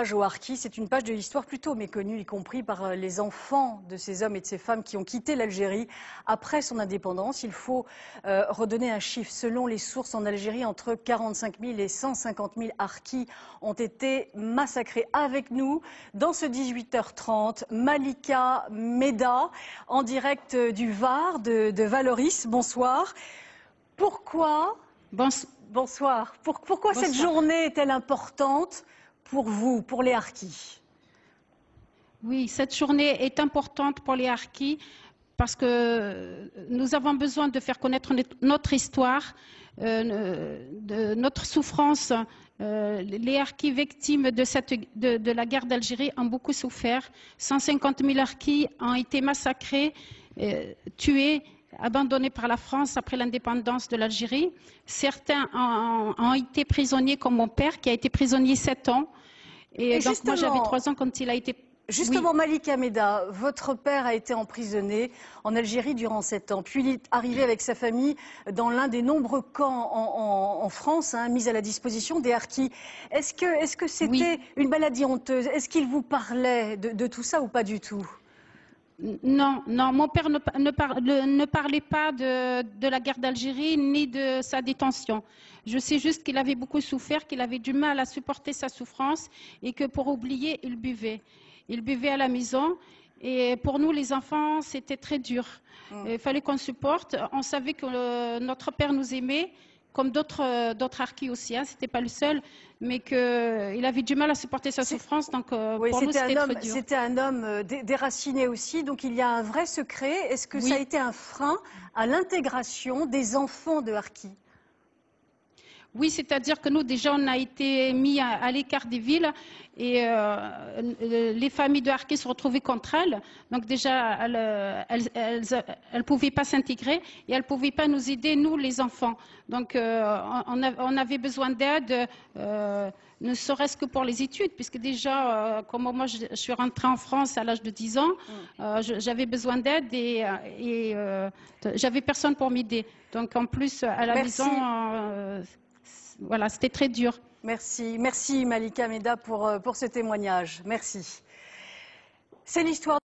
Au Harki, c'est une page de l'histoire plutôt méconnue, y compris par les enfants de ces hommes et de ces femmes qui ont quitté l'Algérie après son indépendance. Il faut redonner un chiffre. Selon les sources en Algérie, entre 45 000 et 150 000 Harkis ont été massacrés. Avec nous, dans ce 18h30, Malika Meda, en direct du Var, de Valoris. Bonsoir. Pourquoi Bonsoir. Pourquoi cette journée est-elle importante pour vous, pour les Harkis? Oui, cette journée est importante pour les Harkis parce que nous avons besoin de faire connaître notre histoire, notre souffrance. Les Harkis victimes de la guerre d'Algérie ont beaucoup souffert. 150 000 Harkis ont été massacrés, tués, abandonnés par la France après l'indépendance de l'Algérie. Certains ont été prisonniers, comme mon père, qui a été prisonnier 7 ans. Et donc moi j'avais 3 ans quand il a été... Justement, oui. Malika Meda, votre père a été emprisonné en Algérie durant 7 ans. Puis il est arrivé avec sa famille dans l'un des nombreux camps en France, mis à la disposition des Harkis. Est-ce que c'était une maladie honteuse? Est-ce qu'il vous parlait de tout ça ou pas du tout? Non, mon père ne parlait pas de la guerre d'Algérie ni de sa détention. Je sais juste qu'il avait beaucoup souffert, qu'il avait du mal à supporter sa souffrance et que pour oublier, il buvait. Il buvait à la maison et pour nous, les enfants, c'était très dur. Il fallait qu'on supporte. On savait que notre père nous aimait, comme d'autres Harkis aussi, c'était pas le seul, mais qu'il avait du mal à supporter sa souffrance, donc oui, pour nous c'était très dur. C'était un homme déraciné aussi, donc il y a un vrai secret. Est-ce que ça a été un frein à l'intégration des enfants de Harkis? Oui, c'est-à-dire que nous, déjà, on a été mis à l'écart des villes et les familles de Harkis se retrouvaient contre elles. Donc déjà, elles ne pouvaient pas s'intégrer et elles ne pouvaient pas nous aider, nous, les enfants. Donc on avait besoin d'aide, ne serait-ce que pour les études, puisque déjà, comme moi, je suis rentrée en France à l'âge de 10 ans, j'avais besoin d'aide et j'avais personne pour m'aider. Donc en plus, à la maison... voilà, c'était très dur. Merci Malika Meda pour ce témoignage. Merci. C'est l'histoire.